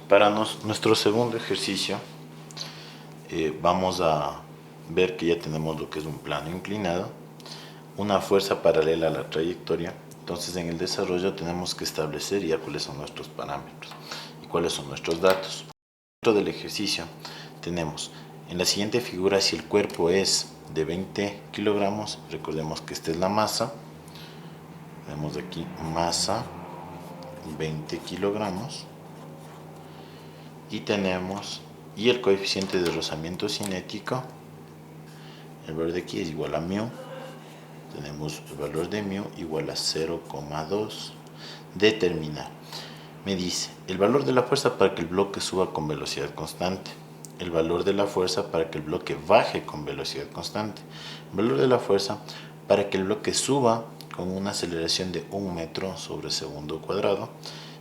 Para nuestro segundo ejercicio vamos a ver que ya tenemos lo que es un plano inclinado, una fuerza paralela a la trayectoria. Entonces en el desarrollo tenemos que establecer ya cuáles son nuestros parámetros y cuáles son nuestros datos. Dentro del ejercicio tenemos en la siguiente figura, si el cuerpo es de 20 kilogramos, recordemos que esta es la masa, tenemos aquí masa 20 kilogramos y tenemos el coeficiente de rozamiento cinético, el valor de aquí es igual a mu, tenemos el valor de mu igual a 0,2, determinar. Me dice el valor de la fuerza para que el bloque suba con velocidad constante, el valor de la fuerza para que el bloque baje con velocidad constante, el valor de la fuerza para que el bloque suba con una aceleración de 1 metro sobre segundo cuadrado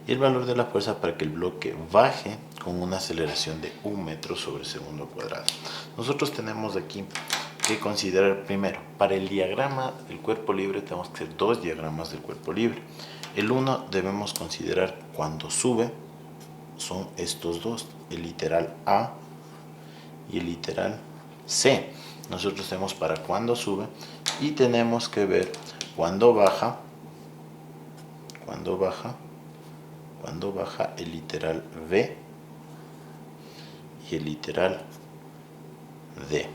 y el valor de la fuerza para que el bloque baje con una aceleración de 1 metro sobre segundo cuadrado. Nosotros tenemos aquí que considerar primero, para el diagrama del cuerpo libre tenemos que hacer dos diagramas del cuerpo libre. El uno debemos considerar cuando sube, son estos dos, el literal A y el literal C. Nosotros tenemos para cuando sube y tenemos que ver cuando baja el literal B y el literal D.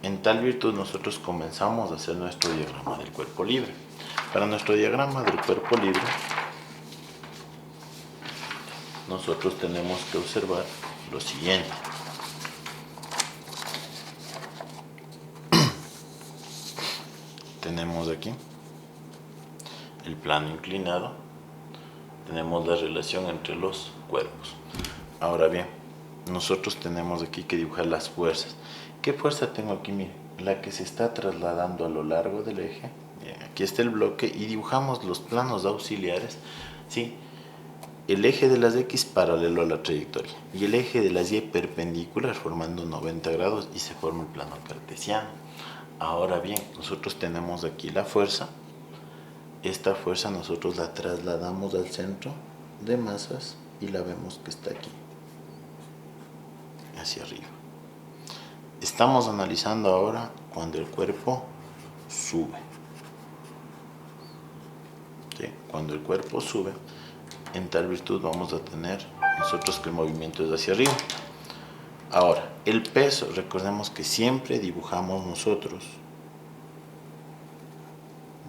En tal virtud nosotros comenzamos a hacer nuestro diagrama del cuerpo libre. Para nuestro diagrama del cuerpo libre nosotros tenemos que observar lo siguiente. Tenemos aquí el plano inclinado, tenemos la relación entre los cuerpos. Ahora bien, nosotros tenemos aquí que dibujar las fuerzas. ¿Qué fuerza tengo aquí? Miren, la que se está trasladando a lo largo del eje. Bien, aquí está el bloque y dibujamos los planos auxiliares, ¿sí? El eje de las X paralelo a la trayectoria y el eje de las Y perpendicular, formando 90 grados y se forma el plano cartesiano. Ahora bien, nosotros tenemos aquí la fuerza. Esta fuerza nosotros la trasladamos al centro de masas y la vemos que está aquí, hacia arriba. Estamos analizando ahora cuando el cuerpo sube. ¿Sí? Cuando el cuerpo sube, en tal virtud vamos a tener nosotros que el movimiento es hacia arriba. Ahora, el peso, recordemos que siempre dibujamos nosotros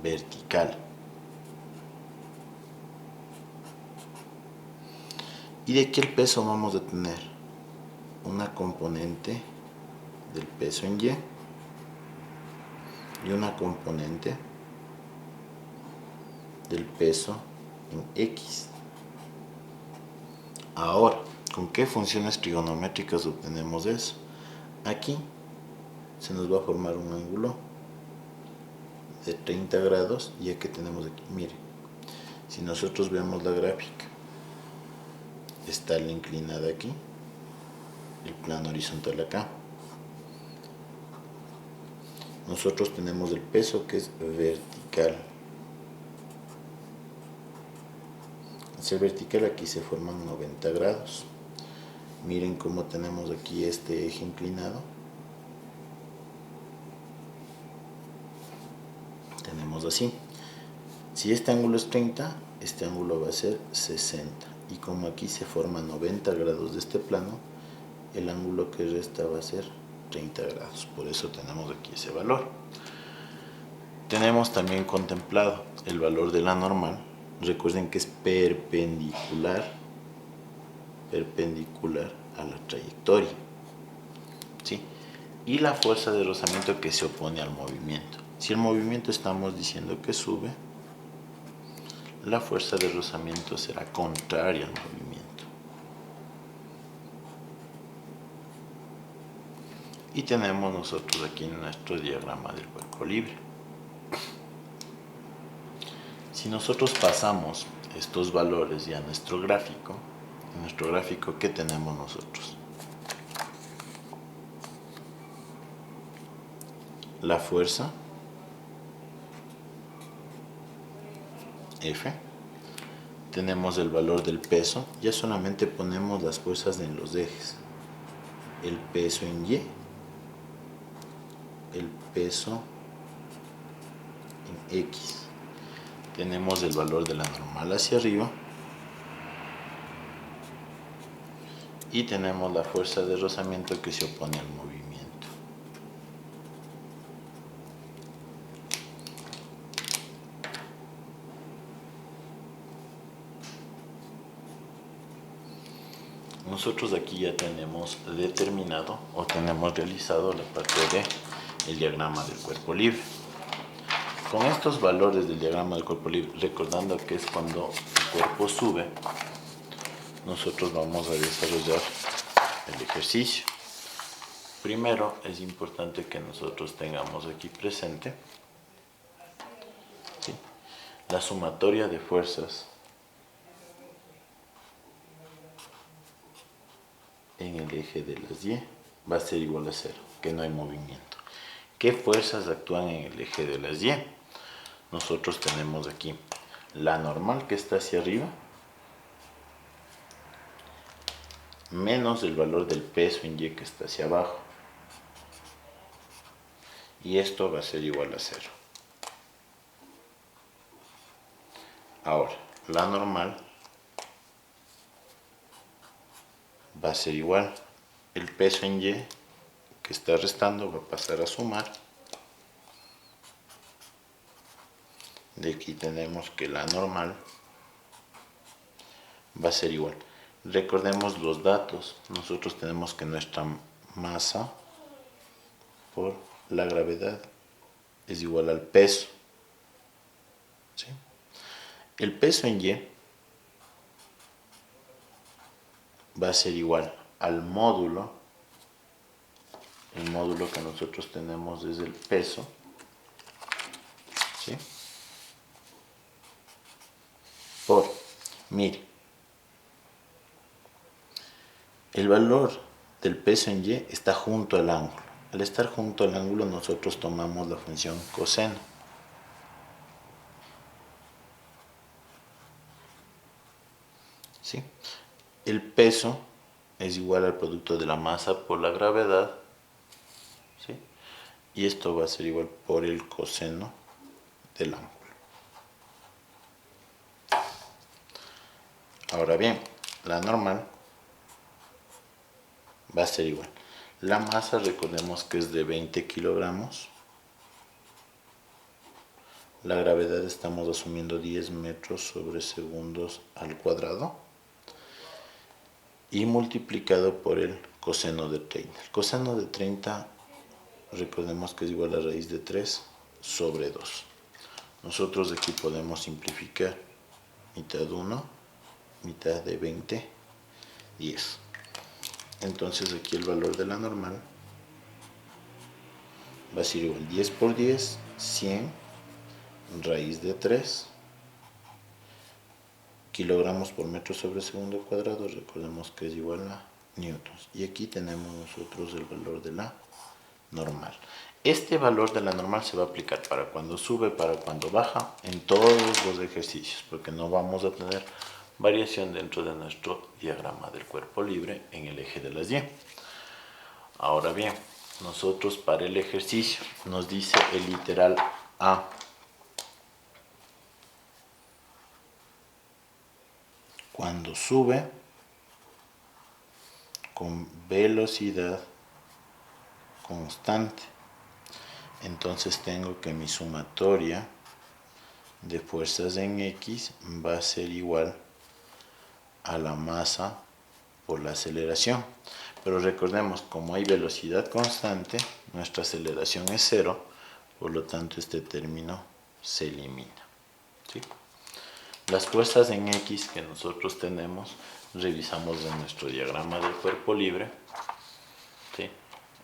vertical. Y de aquí el peso vamos a tener una componente del peso en Y y una componente del peso en X. Ahora, ¿con qué funciones trigonométricas obtenemos eso? Aquí se nos va a formar un ángulo de 30 grados, ya que tenemos aquí, miren, si nosotros vemos la gráfica, está la inclinada aquí, el plano horizontal acá. Nosotros tenemos el peso que es vertical. Al ser vertical aquí se forman 90 grados. Miren cómo tenemos aquí este eje inclinado. Tenemos así. Si este ángulo es 30, este ángulo va a ser 60. Y como aquí se forman 90 grados de este plano, el ángulo que resta va a ser 30 grados. Por eso tenemos aquí ese valor. Tenemos también contemplado el valor de la normal. Recuerden que es perpendicular a la trayectoria, ¿sí? Y la fuerza de rozamiento que se opone al movimiento. Si el movimiento estamos diciendo que sube, la fuerza de rozamiento será contraria al movimiento. Y tenemos nosotros aquí nuestro diagrama del cuerpo libre. Si nosotros pasamos estos valores ya a nuestro gráfico, en nuestro gráfico, ¿qué tenemos nosotros? La fuerza F, tenemos el valor del peso. Ya solamente ponemos las fuerzas en los ejes. El peso en Y, el peso en X. Tenemos el valor de la normal hacia arriba y tenemos la fuerza de rozamiento que se opone al movimiento. Nosotros aquí ya tenemos determinado o tenemos realizado la parte del diagrama del cuerpo libre. Con estos valores del diagrama del cuerpo libre, recordando que es cuando el cuerpo sube, nosotros vamos a desarrollar el ejercicio. Primero es importante que nosotros tengamos aquí presente, ¿sí?, la sumatoria de fuerzas en el eje de las Y va a ser igual a 0, que no hay movimiento. ¿Qué fuerzas actúan en el eje de las Y? Nosotros tenemos aquí la normal que está hacia arriba, menos el valor del peso en Y que está hacia abajo. Y esto va a ser igual a 0. Ahora, la normal va a ser igual. El peso en Y que está restando va a pasar a sumar. De aquí tenemos que la normal va a ser igual. Recordemos los datos. Nosotros tenemos que nuestra masa por la gravedad es igual al peso, ¿sí? El peso en Y va a ser igual al módulo. El módulo que nosotros tenemos es el peso, ¿sí?, por, mire, el valor del peso en Y está junto al ángulo. Al estar junto al ángulo nosotros tomamos la función coseno. ¿Sí? El peso es igual al producto de la masa por la gravedad, ¿sí?, y esto va a ser igual por el coseno del ángulo. Ahora bien, la normal va a ser igual. La masa, recordemos que es de 20 kilogramos. La gravedad estamos asumiendo 10 metros sobre segundos al cuadrado. Y multiplicado por el coseno de 30. El coseno de 30, recordemos que es igual a raíz de 3 sobre 2. Nosotros aquí podemos simplificar mitad 1, mitad de 20, 10. Entonces aquí el valor de la normal va a ser igual 10 por 10, 100, raíz de 3, kilogramos por metro sobre segundo cuadrado, recordemos que es igual a newtons. Y aquí tenemos nosotros el valor de la normal. Este valor de la normal se va a aplicar para cuando sube, para cuando baja, en todos los ejercicios, porque no vamos a tener variación dentro de nuestro diagrama del cuerpo libre en el eje de las Y. Ahora bien, nosotros para el ejercicio nos dice el literal A. Cuando sube con velocidad constante, entonces tengo que mi sumatoria de fuerzas en X va a ser igual a la masa por la aceleración. Pero recordemos, como hay velocidad constante, nuestra aceleración es 0, por lo tanto este término se elimina, ¿sí? Las fuerzas en X que nosotros tenemos, revisamos en nuestro diagrama del cuerpo libre, ¿sí?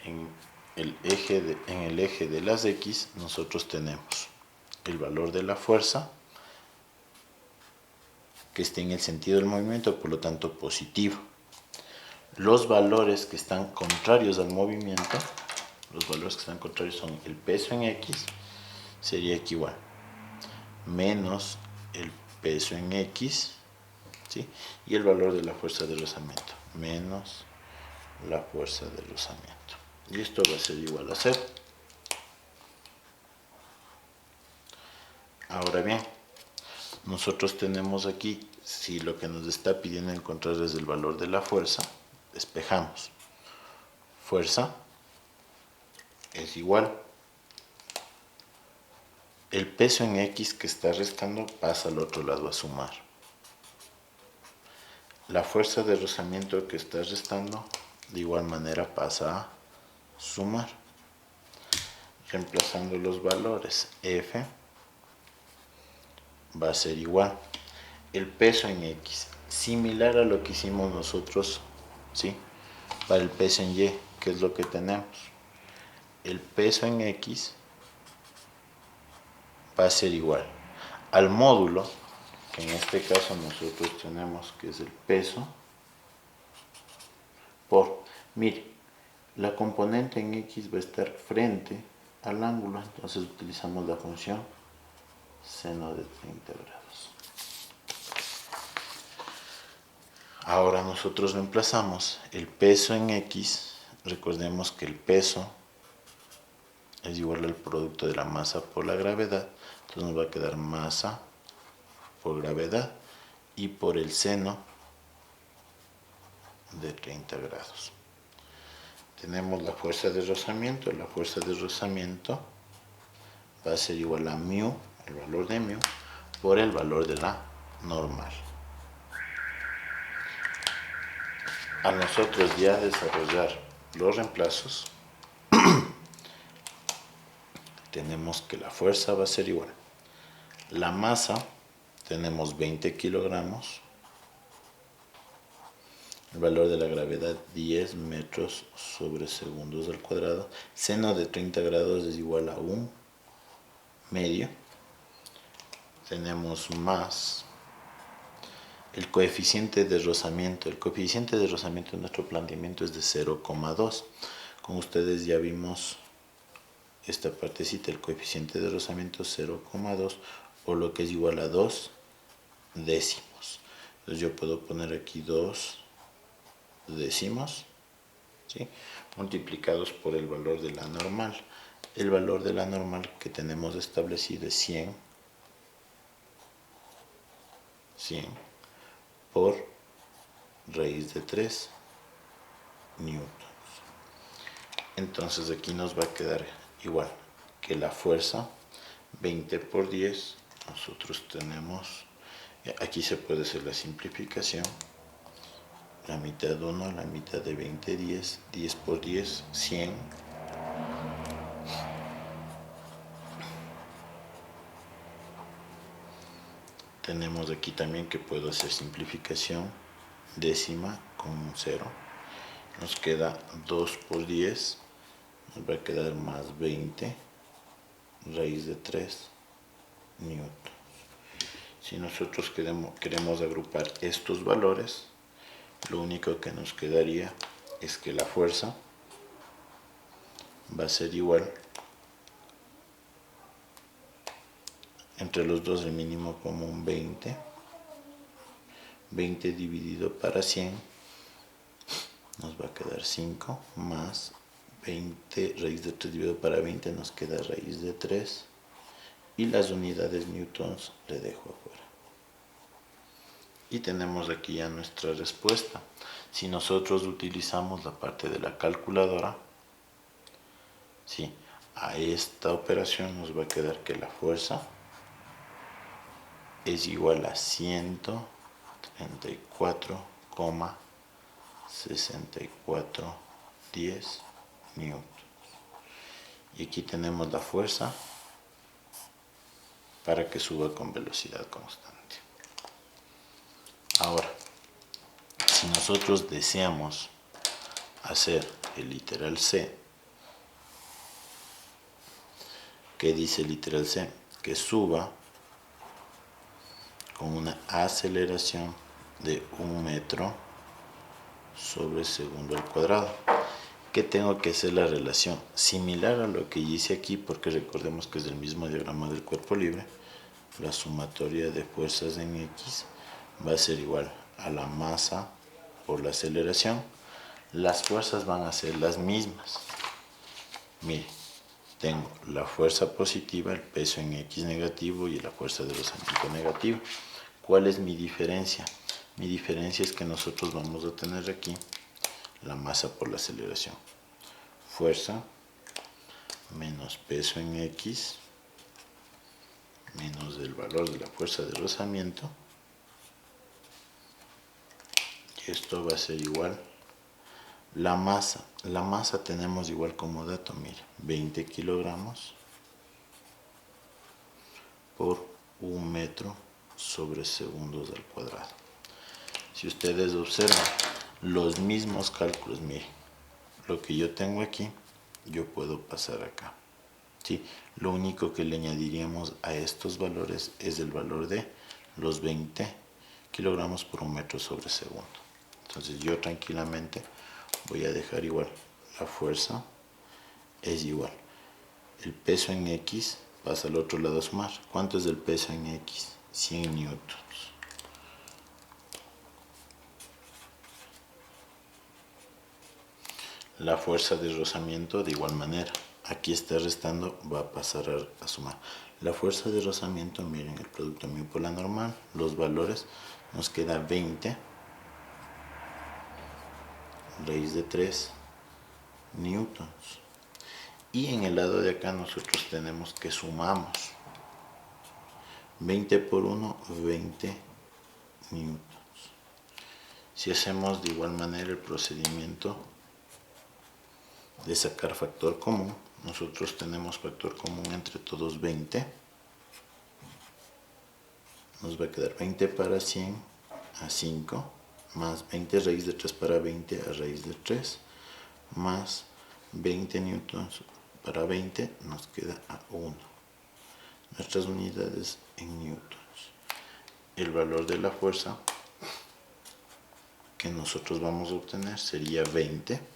En el eje de las X nosotros tenemos el valor de la fuerza que esté en el sentido del movimiento, por lo tanto positivo. Los valores que están contrarios al movimiento, los valores que están contrarios son el peso en X, sería igual menos el peso en X ¿sí? Y el valor de la fuerza de rozamiento menos la fuerza de rozamiento. Y esto va a ser igual a 0. Ahora bien, nosotros tenemos aquí, si lo que nos está pidiendo encontrar es el valor de la fuerza, despejamos. Fuerza es igual. El peso en X que está restando pasa al otro lado a sumar. La fuerza de rozamiento que está restando de igual manera pasa a sumar. Reemplazando los valores, F va a ser igual. El peso en X, similar a lo que hicimos nosotros, ¿sí? Para el peso en Y, ¿qué es lo que tenemos? El peso en X va a ser igual al módulo, que en este caso nosotros tenemos que es el peso, por, mire, la componente en X va a estar frente al ángulo, entonces utilizamos la función seno de 30 grados. Ahora nosotros reemplazamos el peso en X, recordemos que el peso es igual al producto de la masa por la gravedad, entonces nos va a quedar masa por gravedad y por el seno de 30 grados. Tenemos la fuerza de rozamiento, la fuerza de rozamiento va a ser igual a mu, el valor de mu, por el valor de la normal. A nosotros ya desarrollar los reemplazos, tenemos que la fuerza va a ser igual. La masa, tenemos 20 kilogramos. El valor de la gravedad 10 metros sobre segundos al cuadrado. Seno de 30 grados es igual a 1 medio. Tenemos más el coeficiente de rozamiento. El coeficiente de rozamiento en nuestro planteamiento es de 0,2. Como ustedes ya vimos esta partecita, el coeficiente de rozamiento 0,2 o lo que es igual a 2 décimos. Entonces yo puedo poner aquí 2 décimos, ¿sí? Multiplicados por el valor de la normal. El valor de la normal que tenemos establecido es 100 por raíz de 3 newtons. Entonces aquí nos va a quedar igual que la fuerza 20 por 10. Nosotros tenemos, aquí se puede hacer la simplificación, la mitad 1, la mitad de 20, 10, 10 por 10, 100. Tenemos aquí también que puedo hacer simplificación décima con un 0. Nos queda 2 por 10, nos va a quedar más 20 raíz de 3 newtons. Si nosotros queremos agrupar estos valores, lo único que nos quedaría es que la fuerza va a ser igual entre los dos el mínimo común 20 dividido para 100 nos va a quedar 5 más 20 raíz de 3 dividido para 20 nos queda raíz de 3 y las unidades newtons le dejo afuera. Y tenemos aquí ya nuestra respuesta. Si nosotros utilizamos la parte de la calculadora, ¿sí? A esta operación nos va a quedar que la fuerza es igual a 134,6410 newtons. Y aquí tenemos la fuerza para que suba con velocidad constante. Ahora, si nosotros deseamos hacer el literal C, ¿qué dice el literal C? Que suba con una aceleración de 1 metro sobre segundo al cuadrado. ¿Qué tengo que hacer la relación? Similar a lo que hice aquí, porque recordemos que es el mismo diagrama del cuerpo libre. La sumatoria de fuerzas en X va a ser igual a la masa por la aceleración, las fuerzas van a ser las mismas. Mire, tengo la fuerza positiva, el peso en X negativo y la fuerza de rozamiento negativo. ¿Cuál es mi diferencia? Mi diferencia es que nosotros vamos a tener aquí la masa por la aceleración. Fuerza menos peso en X menos el valor de la fuerza de rozamiento. Y esto va a ser igual. La masa tenemos igual como dato, mire, 20 kilogramos por 1 metro sobre segundos al cuadrado. Si ustedes observan los mismos cálculos, mire, lo que yo tengo aquí, yo puedo pasar acá. ¿Sí? Lo único que le añadiríamos a estos valores es el valor de los 20 kilogramos por 1 metro sobre segundo. Entonces yo tranquilamente voy a dejar igual. La fuerza es igual. El peso en X pasa al otro lado a sumar. ¿Cuánto es el peso en X? 100 newtons. La fuerza de rozamiento de igual manera. Aquí está restando, va a pasar a sumar. La fuerza de rozamiento, miren el producto mu por la normal, los valores, nos queda 20 raíz de 3 newtons. Y en el lado de acá nosotros tenemos que sumamos 20 por 1, 20 newtons. Si hacemos de igual manera el procedimiento de sacar factor común, nosotros tenemos factor común entre todos 20, nos va a quedar 20 para 100 a 5, más 20 raíz de 3 para 20 a raíz de 3, más 20 newtons para 20 nos queda a 1. Nuestras unidades en newtons. El valor de la fuerza que nosotros vamos a obtener sería 20.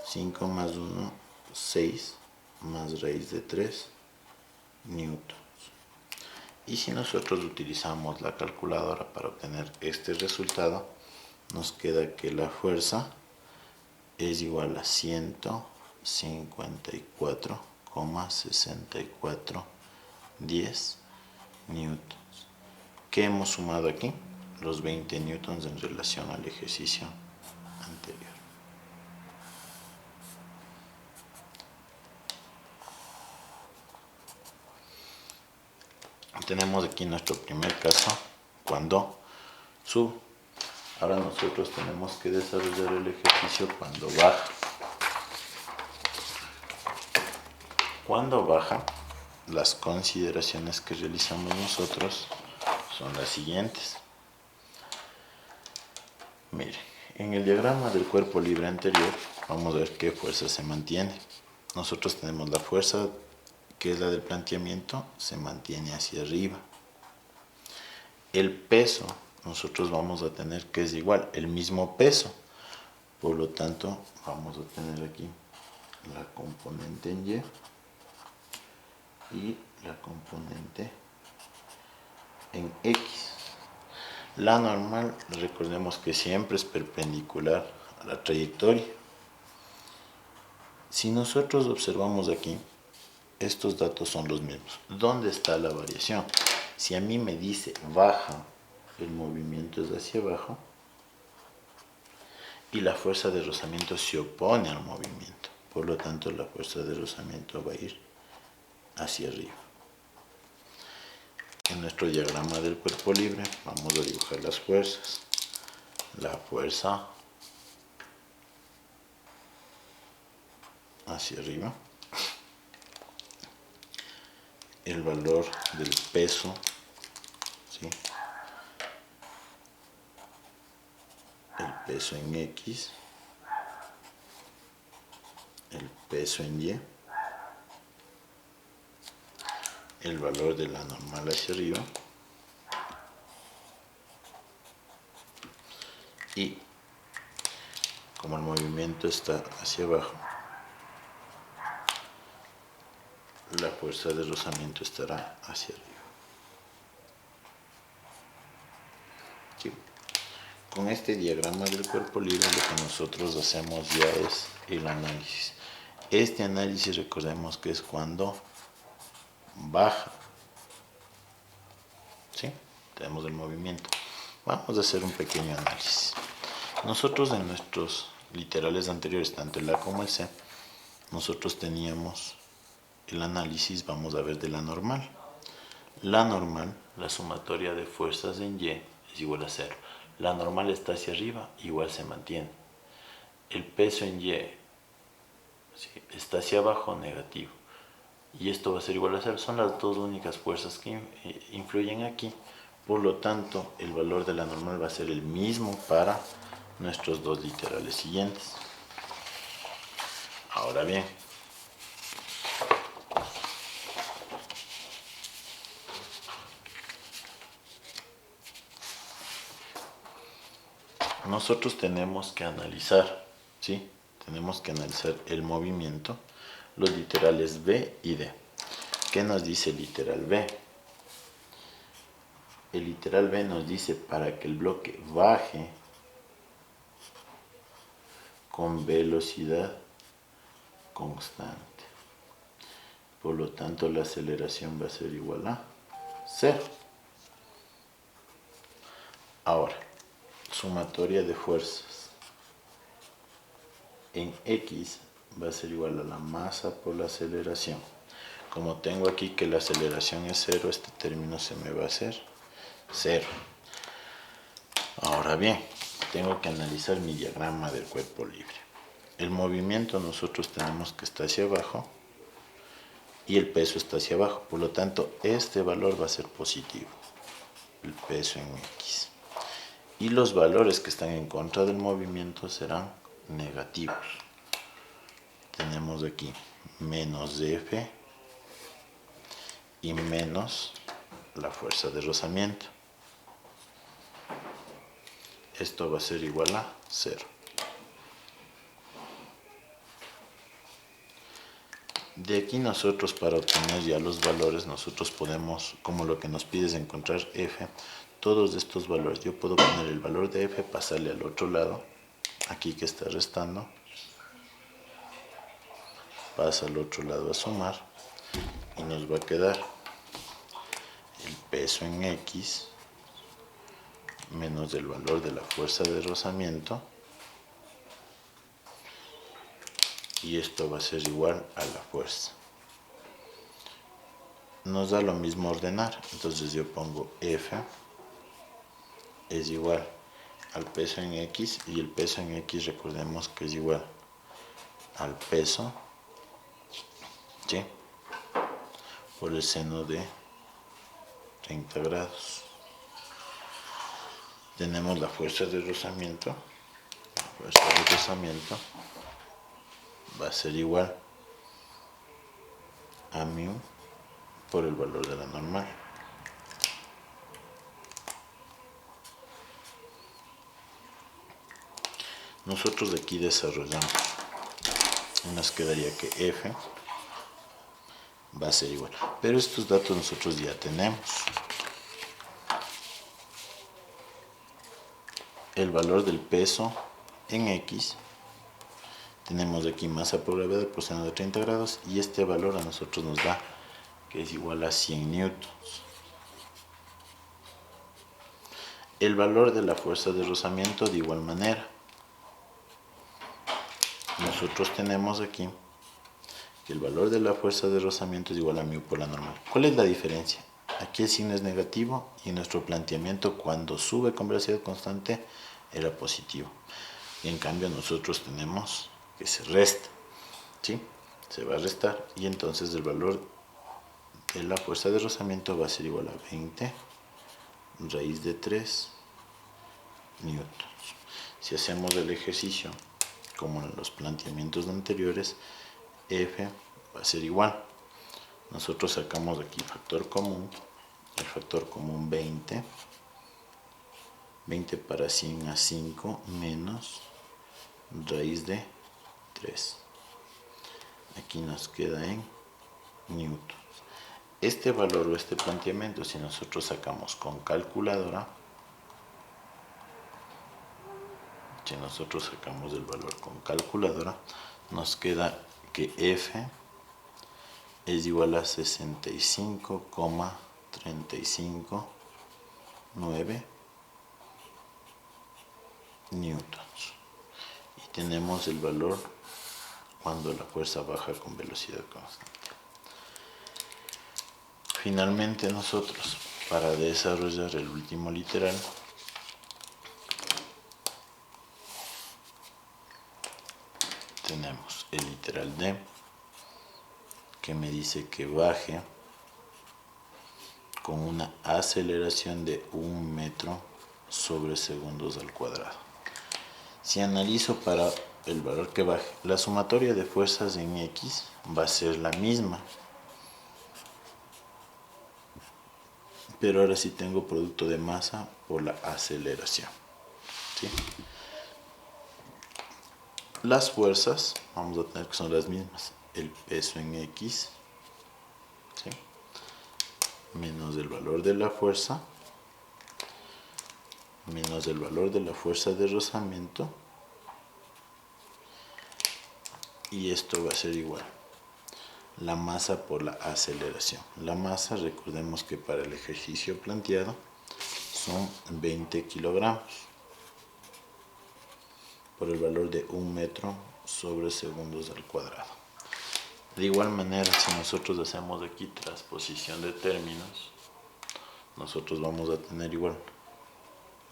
5 más 1, 6, más raíz de 3 newtons. Y si nosotros utilizamos la calculadora para obtener este resultado, nos queda que la fuerza es igual a 154,6410 newtons. ¿Qué hemos sumado aquí? Los 20 newtons en relación al ejercicio anterior. Tenemos aquí nuestro primer caso cuando sube. Ahora nosotros tenemos que desarrollar el ejercicio cuando baja. Cuando baja, las consideraciones que realizamos nosotros son las siguientes. Mire, en el diagrama del cuerpo libre anterior vamos a ver qué fuerza se mantiene. Nosotros tenemos la fuerza que es la del planteamiento, se mantiene hacia arriba. El peso, nosotros vamos a tener que es igual, el mismo peso. Por lo tanto, vamos a tener aquí la componente en Y y la componente en X. La normal, recordemos que siempre es perpendicular a la trayectoria. Si nosotros observamos aquí, estos datos son los mismos. ¿Dónde está la variación? Si a mí me dice baja, el movimiento es hacia abajo y la fuerza de rozamiento se opone al movimiento. Por lo tanto, la fuerza de rozamiento va a ir hacia arriba. En nuestro diagrama del cuerpo libre vamos a dibujar las fuerzas. La fuerza hacia arriba, el valor del peso, ¿sí? El peso en X, el peso en Y, el valor de la normal hacia arriba y como el movimiento está hacia abajo, la fuerza de rozamiento estará hacia arriba. positivo. Con este diagrama del cuerpo libre lo que nosotros hacemos ya es el análisis. Este análisis recordemos que es cuando baja, ¿sí? Tenemos el movimiento. Vamos a hacer un pequeño análisis. Nosotros en nuestros literales anteriores, tanto el A como el C, nosotros teníamos el análisis, vamos a ver, de la normal. La normal, la sumatoria de fuerzas en Y es igual a 0. La normal está hacia arriba, igual se mantiene. El peso en Y, ¿sí?, está hacia abajo, negativo. Y esto va a ser igual a 0. Son las dos únicas fuerzas que influyen aquí. Por lo tanto, el valor de la normal va a ser el mismo para nuestros dos literales siguientes. Ahora bien, nosotros tenemos que analizar, ¿sí? Tenemos que analizar el movimiento, los literales B y D. ¿Qué nos dice el literal B? El literal B nos dice para que el bloque baje con velocidad constante. Por lo tanto, la aceleración va a ser igual a 0. Ahora, sumatoria de fuerzas en X va a ser igual a la masa por la aceleración. Como tengo aquí que la aceleración es 0, este término se me va a hacer 0. Ahora bien, tengo que analizar mi diagrama del cuerpo libre. El movimiento nosotros tenemos que estar hacia abajo y el peso está hacia abajo. Por lo tanto, este valor va a ser positivo, el peso en X. Y los valores que están en contra del movimiento serán negativos. Tenemos aquí menos F y menos la fuerza de rozamiento. Esto va a ser igual a 0. De aquí nosotros, para obtener ya los valores, nosotros podemos, como lo que nos pide es encontrar F, todos estos valores, yo puedo poner el valor de F, pasarle al otro lado, aquí que está restando, pasa al otro lado a sumar, y nos va a quedar el peso en X menos el valor de la fuerza de rozamiento, y esto va a ser igual a la fuerza. Nos da lo mismo ordenar, entonces yo pongo F es igual al peso en X, y el peso en X recordemos que es igual al peso, ¿sí?, por el seno de 30 grados. Tenemos la fuerza de rozamiento. La fuerza de rozamiento va a ser igual a μ por el valor de la normal. Nosotros de aquí desarrollamos, nos quedaría que F va a ser igual, pero estos datos nosotros ya tenemos. El valor del peso en X, tenemos aquí masa por gravedad por seno de 30 grados, y este valor a nosotros nos da que es igual a 100 newtons. El valor de la fuerza de rozamiento de igual manera. Nosotros tenemos aquí que el valor de la fuerza de rozamiento es igual a μ por la normal. ¿Cuál es la diferencia? Aquí el signo es negativo y en nuestro planteamiento cuando sube con velocidad constante era positivo. Y en cambio nosotros tenemos que se resta, ¿sí? Se va a restar, y entonces el valor de la fuerza de rozamiento va a ser igual a 20 raíz de 3 newtons. Si hacemos el ejercicio como en los planteamientos anteriores, F va a ser igual. Nosotros sacamos aquí factor común, el factor común 20 para 100 a 5 menos raíz de 3. Aquí nos queda en newtons. Este valor o este planteamiento, si nosotros sacamos con calculadora, si nosotros sacamos el valor con calculadora, nos queda que F es igual a 65,359 newtons. Y tenemos el valor cuando la fuerza baja con velocidad constante. Finalmente nosotros, para desarrollar el último literal, tenemos el literal D, que me dice que baje con una aceleración de 1 metro sobre segundos al cuadrado. Si analizo para el valor que baje, la sumatoria de fuerzas en X va a ser la misma, pero ahora sí tengo producto de masa por la aceleración, ¿sí? Las fuerzas vamos a tener que son las mismas, el peso en X, ¿sí?, menos el valor de la fuerza, menos el valor de la fuerza de rozamiento, y esto va a ser igual la masa por la aceleración. La masa, recordemos que para el ejercicio planteado son 20 kilogramos por el valor de 1 metro sobre segundos al cuadrado. De igual manera, si nosotros hacemos aquí transposición de términos, nosotros vamos a tener igual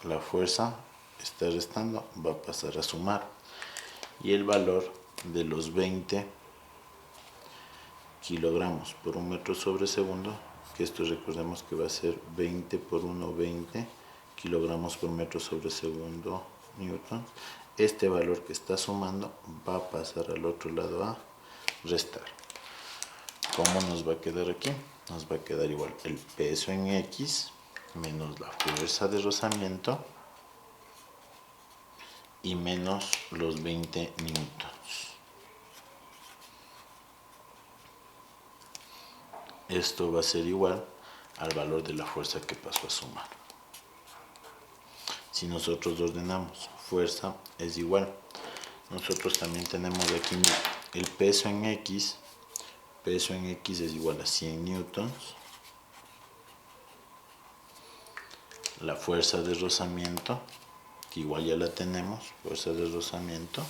la fuerza está restando, va a pasar a sumar, y el valor de los 20 kilogramos por 1 metro sobre segundo, que esto recordemos que va a ser 20 por 1, 20 kilogramos por metro sobre segundo newton. Este valor que está sumando va a pasar al otro lado a restar. ¿Cómo nos va a quedar aquí? Nos va a quedar igual el peso en X menos la fuerza de rozamiento y menos los 20 newtons. Esto va a ser igual al valor de la fuerza que pasó a sumar. Si nosotros ordenamos, fuerza es igual, nosotros también tenemos aquí el peso en X es igual a 100 newtons, la fuerza de rozamiento, que igual ya la tenemos, fuerza de rozamiento,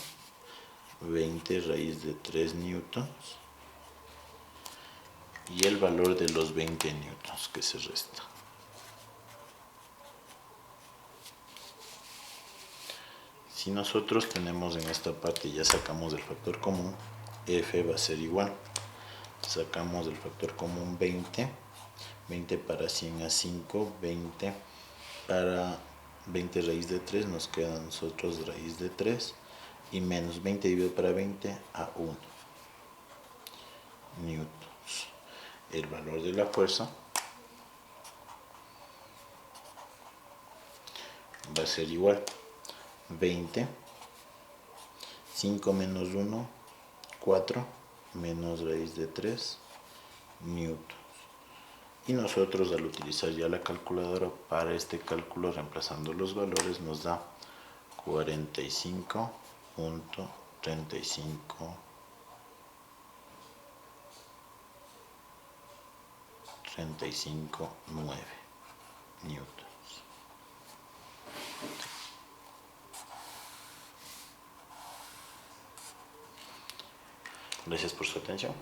20 raíz de 3 newtons, y el valor de los 20 newtons que se resta. Si nosotros tenemos en esta parte, ya sacamos el factor común, F va a ser igual, sacamos el factor común 20, 20 para 100 a 5, 20 para 20 raíz de 3, nos queda a nosotros raíz de 3, y menos 20 dividido para 20 a 1 newtons. El valor de la fuerza va a ser igual 20, 5 menos 1, 4, menos raíz de 3 newtons. Y nosotros, al utilizar ya la calculadora para este cálculo, reemplazando los valores, nos da 45.359 newtons. Gracias por su atención.